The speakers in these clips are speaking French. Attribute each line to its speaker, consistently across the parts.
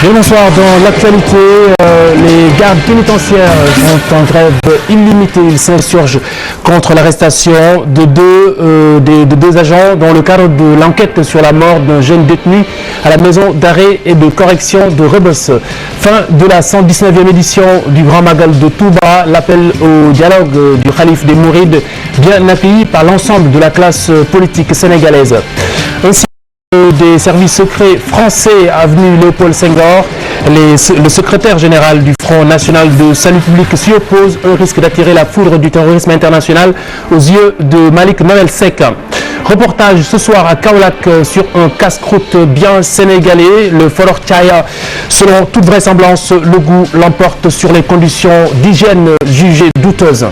Speaker 1: Et bonsoir, dans l'actualité, les gardes pénitentiaires sont en grève illimitée. Ils s'insurgent contre l'arrestation de deux agents dans le cadre de l'enquête sur la mort d'un jeune détenu à la maison d'arrêt et de correction de Rebeuss. Fin de la 119e édition du Grand Magal de Touba, l'appel au dialogue du Khalife des Mourides, bien accueilli par l'ensemble de la classe politique sénégalaise. Ainsi, des services secrets français avenue Léopold Senghor, le secrétaire général du Front National de Salut Public s'y oppose, un risque d'attirer la foudre du terrorisme international aux yeux de Malik Noël Seck. Reportage ce soir à Kaolack sur un casse-croûte bien sénégalais, le Folor Chaya. Selon toute vraisemblance, le goût l'emporte sur les conditions d'hygiène jugées douteuses.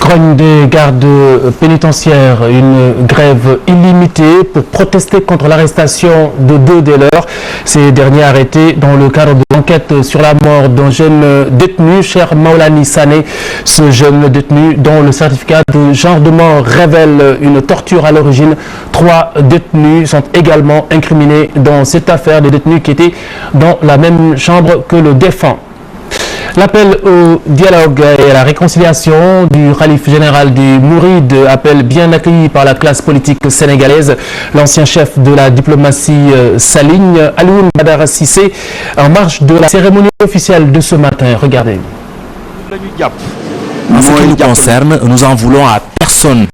Speaker 1: Grogne des gardes pénitentiaires, une grève illimitée pour protester contre l'arrestation de deux des leurs. Ces derniers arrêtés dans le cadre de l'enquête sur la mort d'un jeune détenu, Cher Maolani Sané. Ce jeune détenu dont le certificat de genre de mort révèle une torture à l'origine. 3 détenus sont également incriminés dans cette affaire, des détenus qui étaient dans la même chambre que le défunt. L'appel au dialogue et à la réconciliation du Khalife général des Mourides, appel bien accueilli par la classe politique sénégalaise. L'ancien chef de la diplomatie s'aligne, Alioune Badara Cissé, en marge de la cérémonie officielle de ce matin. Regardez.
Speaker 2: En ce qui nous concerne, nous en voulons à personne.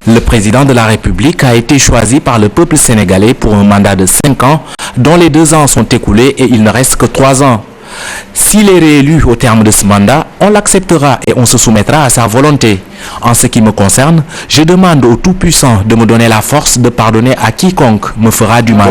Speaker 2: Le président de la République a été choisi par le peuple sénégalais pour un mandat de 5 ans, dont les 2 ans sont écoulés et il ne reste que 3 ans. S'il est réélu au terme de ce mandat, on l'acceptera et on se soumettra à sa volonté. En ce qui me concerne, je demande au Tout-Puissant de me donner la force de pardonner à quiconque me fera du mal.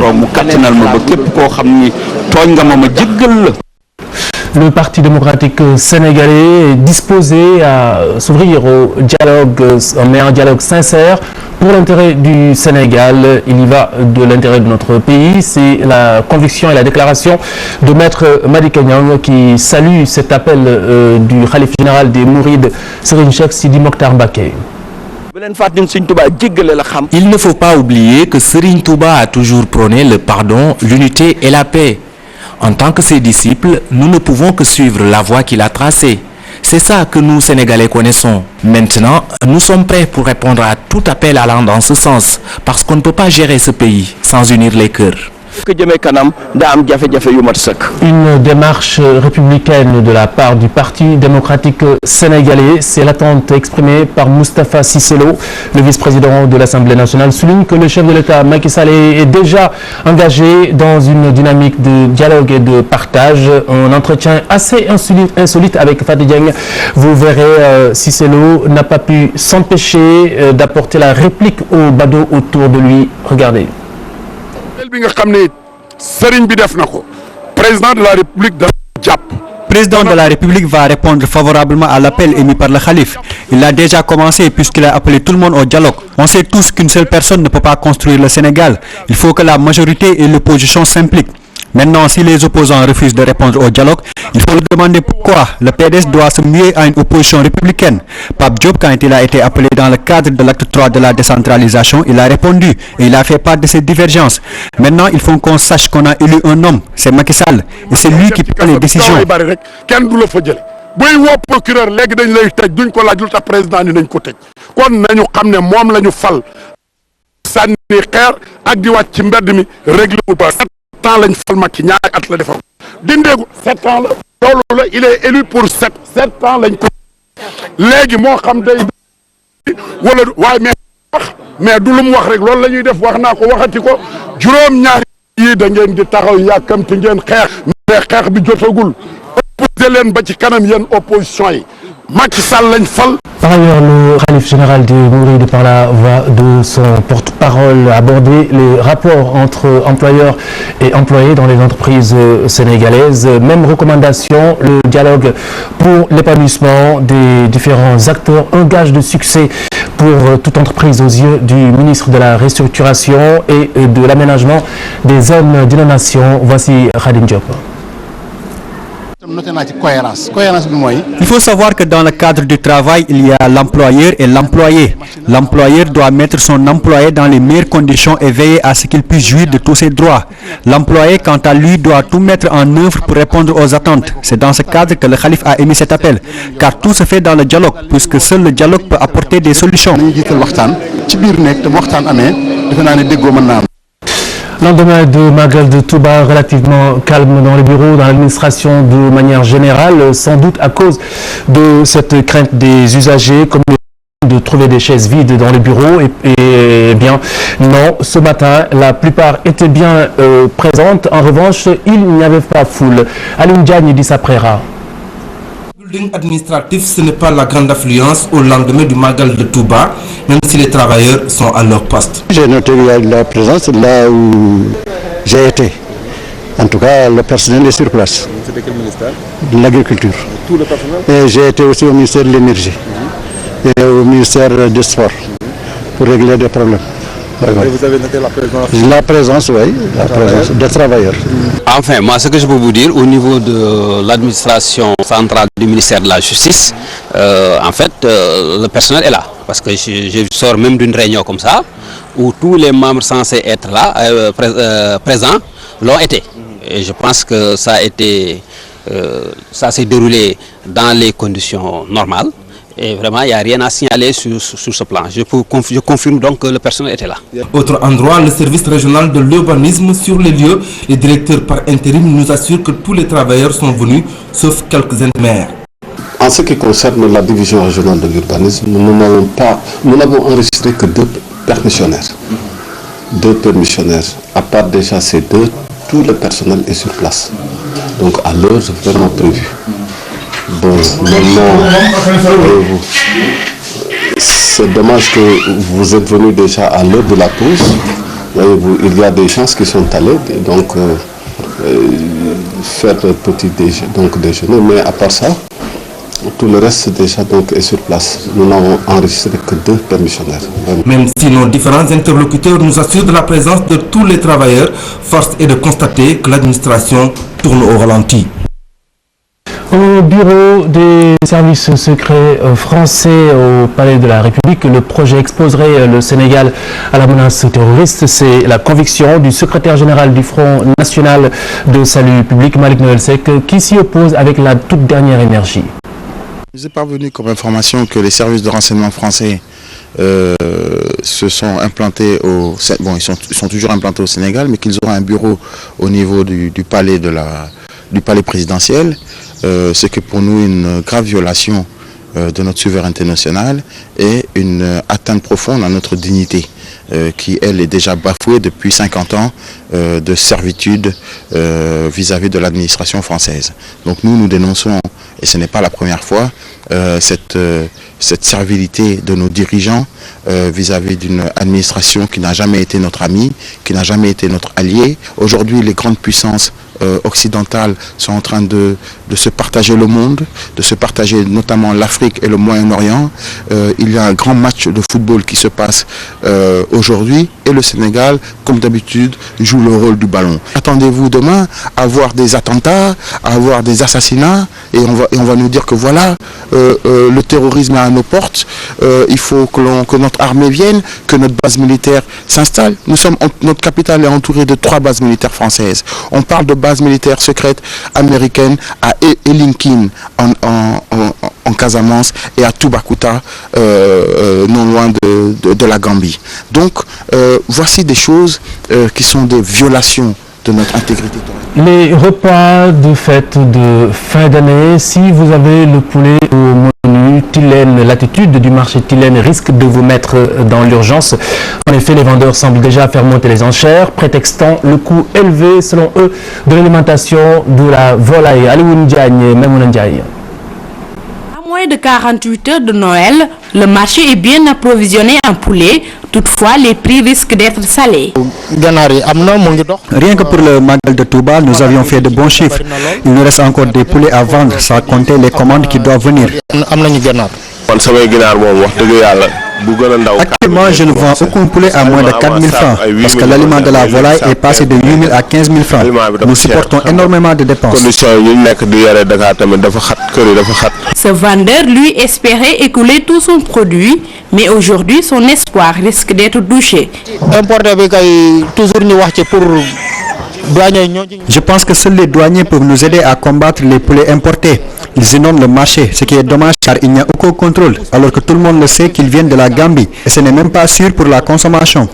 Speaker 1: Le Parti démocratique sénégalais est disposé à s'ouvrir au dialogue, mais un dialogue sincère pour l'intérêt du Sénégal. Il y va de l'intérêt de notre pays. C'est la conviction et la déclaration de Maître Madické Niang qui salue cet appel du Khalife général des Mourides, Serigne Cheikh Sidi Mokhtar Mbacké.
Speaker 2: Il ne faut pas oublier que Serigne Touba a toujours prôné le pardon, l'unité et la paix. En tant que ses disciples, nous ne pouvons que suivre la voie qu'il a tracée. C'est ça que nous, Sénégalais, connaissons. Maintenant, nous sommes prêts pour répondre à tout appel allant dans ce sens, parce qu'on ne peut pas gérer ce pays sans unir les cœurs.
Speaker 1: Une démarche républicaine de la part du Parti démocratique sénégalais, c'est l'attente exprimée par Moustapha Cissé Lo. Le vice-président de l'Assemblée nationale souligne que le chef de l'État Macky Sall est déjà engagé dans une dynamique de dialogue et de partage. Un entretien assez insolite avec Fadi Dieng. Vous verrez, Cissé Lo n'a pas pu s'empêcher d'apporter la réplique au badaud autour de lui. Regardez.
Speaker 3: Président de la République va répondre favorablement à l'appel émis par le Khalife. Il a déjà commencé puisqu'il a appelé tout le monde au dialogue. On sait tous qu'une seule personne ne peut pas construire le Sénégal. Il faut que la majorité et l'opposition s'impliquent. Maintenant, si les opposants refusent de répondre au dialogue, il faut leur demander pourquoi le PDS doit se muer à une opposition républicaine. Pape Diop, quand il a été appelé dans le cadre de l'acte 3 de la décentralisation, il a répondu et il a fait part de ses divergences. Maintenant, il faut qu'on sache qu'on a élu un homme, c'est Macky Sall, et c'est lui qui prend les décisions.
Speaker 4: Il est élu pour 7 ans lañ ko léegi moo xam day wala waaye mais du lu mu wax rek loolu la ñuy def wax naa ko waxati ko juróom-ñaari yi da ngeen di taxaw yàkkamti ngeen xeex mais xeex bi jotagul opposé leen ba ci kanam yéen opposition yi Macky Sall lañ fal.
Speaker 1: Par ailleurs, le Khalife général des Mourides, par la voix de son porte-parole, a abordé les rapports entre employeurs et employés dans les entreprises sénégalaises. Même recommandation, le dialogue pour l'épanouissement des différents acteurs, un gage de succès pour toute entreprise aux yeux du ministre de la Restructuration et de l'Aménagement des zones d'inondation. Voici Khadim Diop.
Speaker 3: Il faut savoir que dans le cadre du travail, il y a l'employeur et l'employé. L'employeur doit mettre son employé dans les meilleures conditions et veiller à ce qu'il puisse jouir de tous ses droits. L'employé, quant à lui, doit tout mettre en œuvre pour répondre aux attentes. C'est dans ce cadre que le Khalif a émis cet appel, car tout se fait dans le dialogue, puisque seul le dialogue peut apporter des solutions.
Speaker 1: Lendemain de Magal de Touba, relativement calme dans les bureaux, dans l'administration de manière générale, sans doute à cause de cette crainte des usagers, comme de trouver des chaises vides dans les bureaux. Et bien non, ce matin, la plupart étaient bien présentes. En revanche, il n'y avait pas foule. Alioune Diagne dit ça Préra.
Speaker 5: Building administratif, ce n'est pas la grande affluence au lendemain du Magal de Touba, même si les travailleurs sont à leur poste.
Speaker 6: J'ai noté la présence là où j'ai été. En tout cas, le personnel est sur place.
Speaker 7: C'était quel ministère?
Speaker 6: De l'agriculture.
Speaker 7: Tout le personnel?
Speaker 6: Et j'ai été aussi au ministère de l'énergie et au ministère des sports pour régler des problèmes.
Speaker 7: Et vous avez noté la présence?
Speaker 6: La présence, oui, la présence des travailleurs.
Speaker 8: Enfin, moi, ce que je peux vous dire, au niveau de l'administration centrale du ministère de la Justice, en fait, le personnel est là. Parce que je sors même d'une réunion comme ça, où tous les membres censés être là, présents, l'ont été. Et je pense que ça a été, ça s'est déroulé dans les conditions normales. Et vraiment, il n'y a rien à signaler sur ce plan. Je confirme donc que le personnel était là.
Speaker 5: Autre endroit, le service régional de l'urbanisme sur les lieux. Les directeurs par intérim nous assurent que tous les travailleurs sont venus, sauf quelques intérimaires.
Speaker 9: En ce qui concerne la division régionale de l'urbanisme, nous n'avons enregistré que 2 permissionnaires. 2 permissionnaires. À part déjà ces 2, tout le personnel est sur place. Donc à l'heure vraiment prévue. Bon, maintenant, c'est dommage que vous êtes venu déjà à l'heure de la pause. Il y a des gens qui sont allés, donc faire le petit déjeuner, mais à part ça, tout le reste déjà donc est sur place. Nous n'avons enregistré que 2 permissionnaires.
Speaker 5: Même si nos différents interlocuteurs nous assurent de la présence de tous les travailleurs, force est de constater que l'administration tourne au ralenti.
Speaker 1: Au bureau des services secrets français au Palais de la République, le projet exposerait le Sénégal à la menace terroriste. C'est la conviction du secrétaire général du Front National de Salut Public, Malick Noël Seck, qui s'y oppose avec la toute dernière énergie.
Speaker 10: Il est parvenu comme information que les services de renseignement français se sont implantés ils sont toujours implantés au Sénégal, mais qu'ils auront un bureau au niveau du palais présidentiel. C'est que pour nous une grave violation de notre souveraineté nationale et une atteinte profonde à notre dignité qui, elle, est déjà bafouée depuis 50 ans de servitude vis-à-vis de l'administration française. Donc nous dénonçons, et ce n'est pas la première fois, cette servilité de nos dirigeants vis-à-vis d'une administration qui n'a jamais été notre amie, qui n'a jamais été notre allié. Aujourd'hui, les grandes puissances occidentales sont en train de se partager le monde, de se partager notamment l'Afrique et le Moyen-Orient. Il y a un grand match de football qui se passe aujourd'hui et le Sénégal, comme d'habitude, joue le rôle du ballon. Attendez-vous demain à voir des attentats, à voir des assassinats et on va nous dire que voilà, le terrorisme est à nos portes, il faut que notre armée vienne, que notre base militaire s'installe. Notre capitale est entourée de 3 bases militaires françaises. On parle de bases militaires secrètes américaines à Elinkin en Casamance et à Toubacouta, non loin de la Gambie. Donc voici des choses qui sont des violations de notre intégrité.
Speaker 1: Les repas de fête de fin d'année, si vous avez le poulet au menu Tilène, l'attitude du marché Tilène risque de vous mettre dans l'urgence. En effet, les vendeurs semblent déjà faire monter les enchères, prétextant le coût élevé, selon eux, de l'alimentation de la volaille. Alioune Diagne et Maimouna Ndiaye.
Speaker 11: À moins de 48 heures de Noël, le marché est bien approvisionné en poulet. Toutefois, les prix risquent d'être salés.
Speaker 3: Rien que pour le Magal de Touba, nous avions fait de bons chiffres. Il nous reste encore des poulets à vendre, sans compter les commandes qui doivent venir. Actuellement, je ne vends aucun poulet à moins de 4 000 francs parce que l'aliment de la volaille est passé de 8 000 à 15 000 francs. Nous supportons énormément de dépenses.
Speaker 11: Ce vendeur, lui, espérait écouler tout son produit, mais aujourd'hui, son espoir risque d'être douché.
Speaker 3: Je pense que seuls les douaniers peuvent nous aider à combattre les poulets importés. Ils inondent le marché, ce qui est dommage car il n'y a aucun contrôle, alors que tout le monde le sait qu'ils viennent de la Gambie et ce n'est même pas sûr pour la consommation.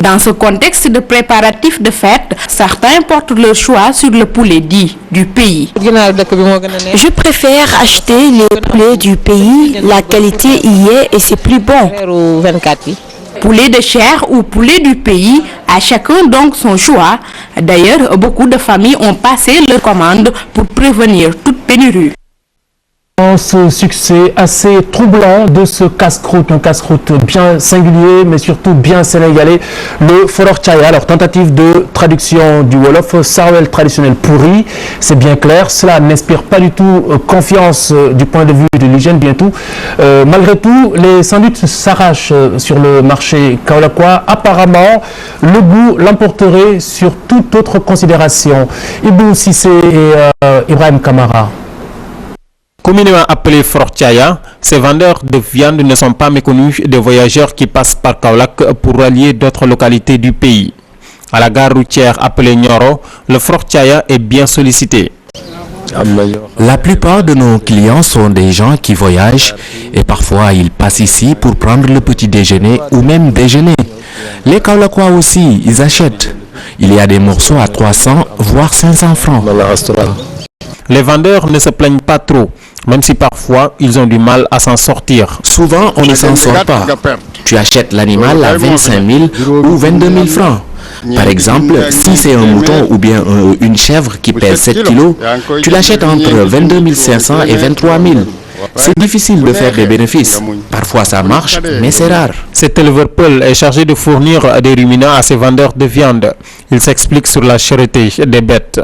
Speaker 11: Dans ce contexte de préparatifs de fête, certains portent leur choix sur le poulet dit du pays.
Speaker 12: Je préfère acheter les poulets du pays, la qualité y est et c'est plus bon.
Speaker 11: Poulet de chair ou poulet du pays, à chacun donc son choix. D'ailleurs, beaucoup de familles ont passé leur commande pour prévenir toute pénurie.
Speaker 1: Ce succès assez troublant de ce casse-croûte, un casse-croûte bien singulier mais surtout bien sénégalais, le Forok Chaya. Alors tentative de traduction du Wolof, Sarouel traditionnel pourri, c'est bien clair, cela n'inspire pas du tout confiance du point de vue de l'hygiène bien tout. Malgré tout, les sandwichs s'arrachent sur le marché kaolackois. Apparemment, le goût l'emporterait sur toute autre considération. Ibou Sissé et Ibrahim Kamara.
Speaker 13: Communément appelés Forok Chaya, ces vendeurs de viande ne sont pas méconnus des voyageurs qui passent par Kaolack pour rallier d'autres localités du pays. À la gare routière appelée Nioro, le Forok Chaya est bien sollicité.
Speaker 2: La plupart de nos clients sont des gens qui voyagent et parfois ils passent ici pour prendre le petit déjeuner ou même déjeuner. Les Kaolackois aussi, ils achètent. Il y a des morceaux à 300 voire 500 francs.
Speaker 13: Les vendeurs ne se plaignent pas trop, même si parfois ils ont du mal à s'en sortir.
Speaker 2: Souvent on ne s'en sort pas. Tu achètes l'animal à 25 000 ou 22 000 francs. Par exemple, si c'est un mouton ou bien une chèvre qui pèse 7 kilos, tu l'achètes entre 22 500 et 23 000. C'est difficile de faire des bénéfices. Parfois ça marche, mais c'est rare.
Speaker 13: Cet éleveur Peul est chargé de fournir des ruminants à ses vendeurs de viande. Il s'explique sur la cherté des bêtes.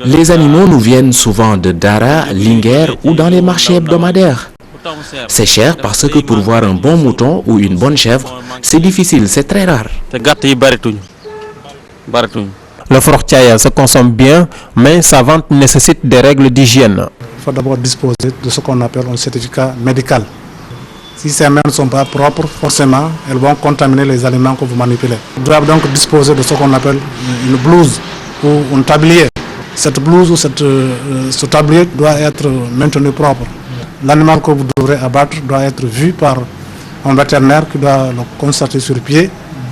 Speaker 2: Les animaux nous viennent souvent de Dara, Linguère ou dans les marchés hebdomadaires. C'est cher parce que pour voir un bon mouton ou une bonne chèvre, c'est difficile, c'est très rare.
Speaker 13: Le Forok Chaya se consomme bien, mais sa vente nécessite des règles d'hygiène.
Speaker 14: Il faut d'abord disposer de ce qu'on appelle un certificat médical. Si ces mains ne sont pas propres, forcément, elles vont contaminer les aliments que vous manipulez. Vous devez donc disposer de ce qu'on appelle une blouse ou un tablier. Cette blouse ou ce tablier doit être maintenu propre. L'animal que vous devrez abattre doit être vu par un vétérinaire qui doit le constater sur pied.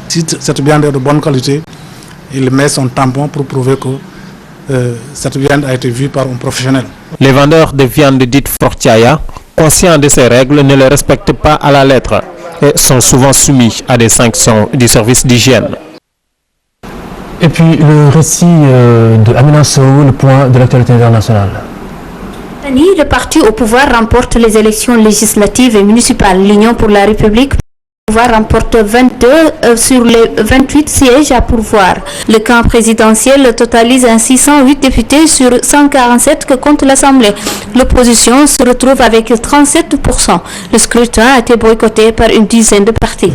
Speaker 14: Si cette viande est de bonne qualité, il met son tampon pour prouver que cette viande a été vue par un professionnel.
Speaker 13: Les vendeurs de viande dite Forok Chaya, conscients de ces règles, ne les respectent pas à la lettre et sont souvent soumis à des sanctions du service d'hygiène.
Speaker 1: Et puis le récit de Amina Sow, le point de l'actualité internationale.
Speaker 15: Le parti au pouvoir remporte les élections législatives et municipales. L'Union pour la République remporte 22 sur les 28 sièges à pourvoir. Le camp présidentiel totalise ainsi 108 députés sur 147 que compte l'Assemblée. L'opposition se retrouve avec 37%. Le scrutin a été boycotté par une dizaine de partis.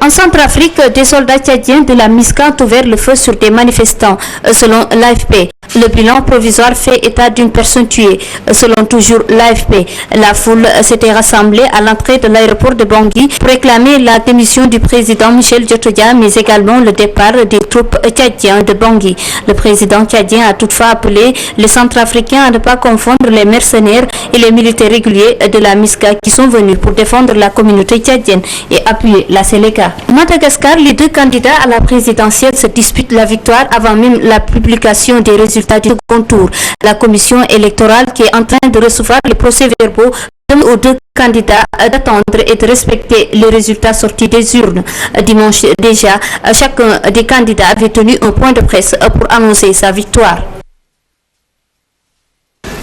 Speaker 15: En Centrafrique, des soldats tchadiens de la MISCA ont ouvert le feu sur des manifestants, selon l'AFP. Le bilan provisoire fait état d'une personne tuée. Selon toujours l'AFP, la foule s'était rassemblée à l'entrée de l'aéroport de Bangui pour réclamer la démission du président Michel Djotodia, mais également le départ des troupes tchadiennes de Bangui. Le président tchadien a toutefois appelé les Centrafricains à ne pas confondre les mercenaires et les militaires réguliers de la MISCA qui sont venus pour défendre la communauté tchadienne et appuyer la Séléka. Madagascar, les deux candidats à la présidentielle se disputent la victoire avant même la publication des résultats du second tour. La commission électorale qui est en train de recevoir les procès-verbaux demande aux deux candidats d'attendre et de respecter les résultats sortis des urnes. Dimanche déjà, chacun des candidats avait tenu un point de presse pour annoncer sa victoire.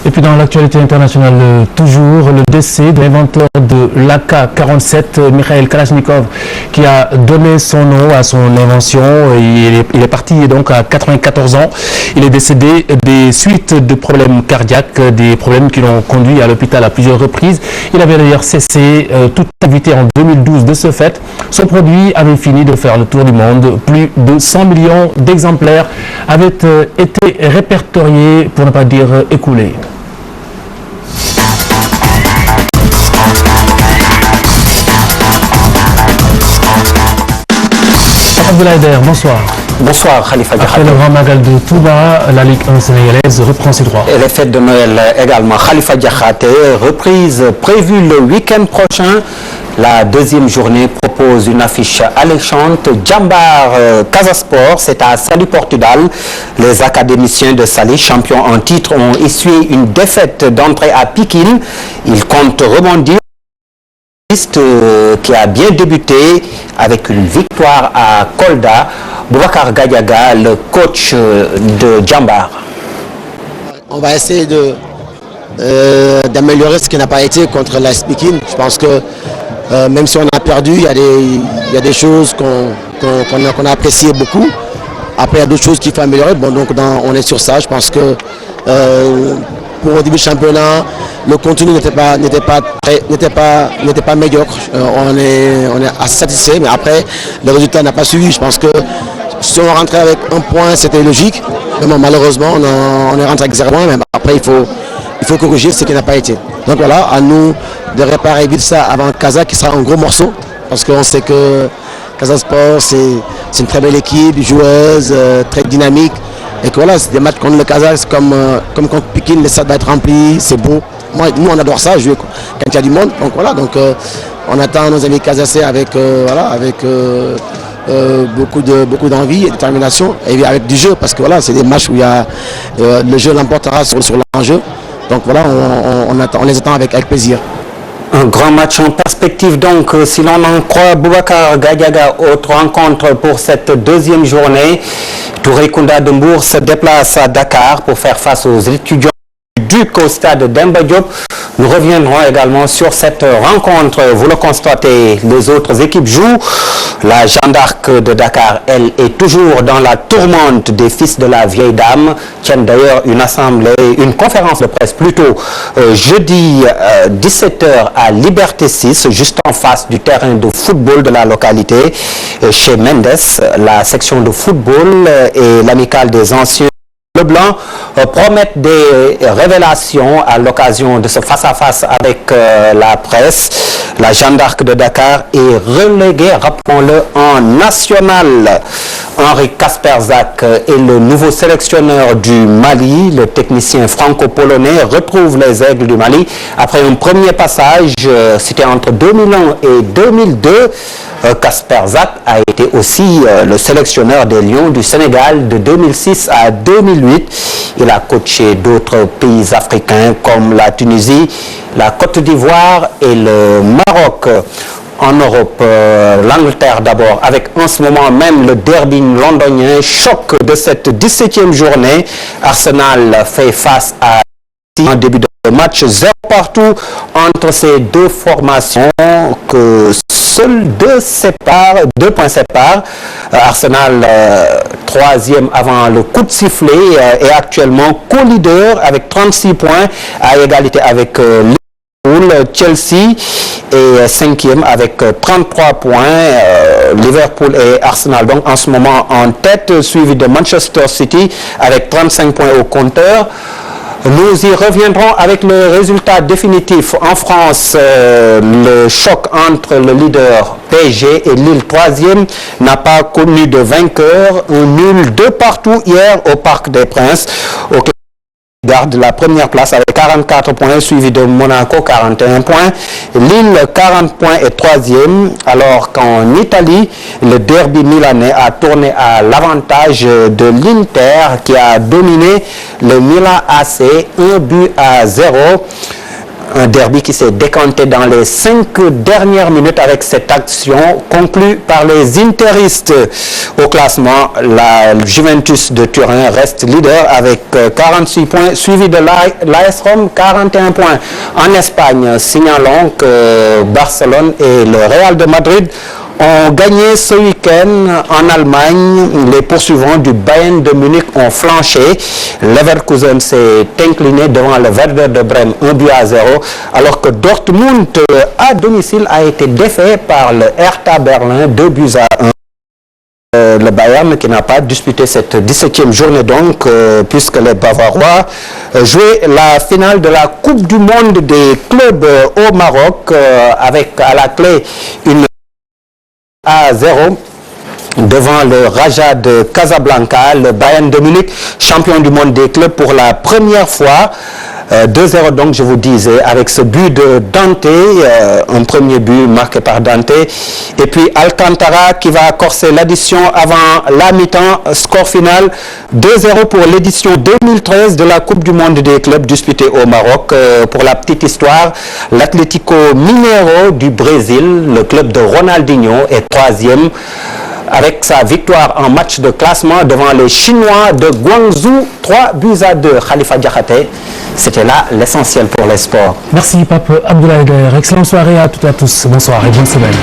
Speaker 1: Et puis dans l'actualité internationale, toujours le décès de l'inventeur de l'AK-47, Mikhail Kalachnikov, qui a donné son nom à son invention. Il est parti donc à 94 ans. Il est décédé des suites de problèmes cardiaques, des problèmes qui l'ont conduit à l'hôpital à plusieurs reprises. Il avait d'ailleurs cessé toute activité en 2012 de ce fait. Son produit avait fini de faire le tour du monde. Plus de 100 millions d'exemplaires avaient été répertoriés, pour ne pas dire écoulés. Abdoulaye Der, bonsoir.
Speaker 16: Bonsoir Khalifa Diakhaté.
Speaker 1: Après le grand magal de Touba, la Ligue 1 sénégalaise reprend ses droits.
Speaker 16: Et les fêtes de Noël également. Khalifa Diakhaté, reprise prévue le week-end prochain. La deuxième journée propose une affiche alléchante. Djambar Casa Sport, c'est à Saly Portudal. Les académiciens de Saly, champions en titre, ont essuyé une défaite d'entrée à Pikine. Ils comptent rebondir. Qui a bien débuté avec une victoire à Kolda. Boubacar Gadiaga, le coach de Djambar.
Speaker 17: On va essayer d'améliorer ce qui n'a pas été contre l'AS Pikine. Je pense que même si on a perdu, il y a des choses qu'on a appréciées beaucoup. Après, il y a d'autres choses qu'il faut améliorer. Bon, donc on est sur ça. Je pense que pour le début du championnat, le contenu n'était pas médiocre. On est assez satisfait, mais après, le résultat n'a pas suivi. Je pense que si on rentrait avec un point, c'était logique. Mais bon, malheureusement, on est rentré avec 0 points. Mais après, il faut corriger ce qui n'a pas été. Donc voilà, à nous de réparer vite ça avant Casa, qui sera un gros morceau. Parce qu'on sait que Casa Sport, c'est une très belle équipe, joueuse, très dynamique. Et que voilà, c'est des matchs contre le Casa, c'est comme contre Pikine, le stade va être rempli, c'est beau. Nous, on adore ça, jouer quand il y a du monde. Donc voilà, on attend nos amis Casacé avec beaucoup d'envie et de détermination, et avec du jeu, parce que voilà, c'est des matchs où le jeu l'emportera sur l'enjeu. Donc voilà, on les attend avec plaisir.
Speaker 16: Un grand match en perspective donc, si l'on en croit Boubacar Gadiaga. Autre rencontre pour cette deuxième journée. Touré Kounda de Mbour se déplace à Dakar pour faire face aux étudiants du Duc au stade Demba Diop. Nous reviendrons également sur cette rencontre. Vous le constatez, les autres équipes jouent. La Jeanne d'Arc de Dakar, elle, est toujours dans la tourmente des fils de la vieille dame. Tiennent d'ailleurs une conférence de presse plutôt jeudi 17h à Liberté 6, juste en face du terrain de football de la localité. Chez Mendes, la section de football et l'amicale des anciens Le Blanc promettent des révélations à l'occasion de ce face-à-face avec la presse. La Jeanne d'Arc de Dakar est reléguée, rappelons-le, en national. Henri Kasperzak est le nouveau sélectionneur du Mali. Le technicien franco-polonais retrouve les Aigles du Mali. Après un premier passage, c'était entre 2001 et 2002. Kasperzak a été aussi le sélectionneur des Lions du Sénégal de 2006 à 2008. Il a coaché d'autres pays africains comme la Tunisie, la Côte d'Ivoire et le Maroc. En Europe, l'Angleterre d'abord, avec en ce moment même le derby londonien, choc de cette 17e journée. Arsenal fait face à un début de match 0 partout entre ces deux formations que seuls 2 points séparent. Arsenal, troisième avant le coup de sifflet, est actuellement co-leader avec 36 points à égalité avec Chelsea est 5e avec 33 points. Liverpool et Arsenal donc en ce moment en tête, suivi de Manchester City avec 35 points au compteur. Nous y reviendrons avec le résultat définitif. En France, le choc entre le leader PSG et Lille 3e n'a pas connu de vainqueur. Un nul 2 partout hier au Parc des Princes. Garde la première place avec 44 points, suivi de Monaco 41 points. Lille 40 points et 3e, alors qu'en Italie, le derby milanais a tourné à l'avantage de l'Inter qui a dominé le Milan AC 1-0. Un derby qui s'est décanté dans les 5 dernières minutes avec cette action conclue par les interistes. Au classement, la Juventus de Turin reste leader avec 46 points, suivi de l'AS Rome, 41 points. En Espagne, signalons que Barcelone et le Real de Madrid ont gagné ce week-end. En Allemagne, les poursuivants du Bayern de Munich ont flanché. Leverkusen s'est incliné devant le Werder de Brême 1-0, alors que Dortmund à domicile a été défait par le Hertha Berlin 2-1. Le Bayern qui n'a pas disputé cette 17e journée donc, puisque les Bavarois jouaient la finale de la Coupe du Monde des clubs au Maroc, avec à la clé une 0 devant le Raja de Casablanca. Le Bayern de Munich, champion du monde des clubs pour la première fois. 2-0 donc, je vous disais, avec ce but de Dante, un premier but marqué par Dante, et puis Alcantara qui va corser l'addition avant la mi-temps. Score final 2-0 pour l'édition 2013 de la Coupe du monde des clubs disputée au Maroc. Pour la petite histoire, l'Atlético Mineiro du Brésil, le club de Ronaldinho, est 3e avec sa victoire en match de classement devant les Chinois de Guangzhou, 3-2. Khalifa Diakhaté, c'était là l'essentiel pour les sports.
Speaker 1: Merci Pape Abdoulaye Gaër. Excellente soirée à toutes et à tous. Bonsoir et bonne semaine.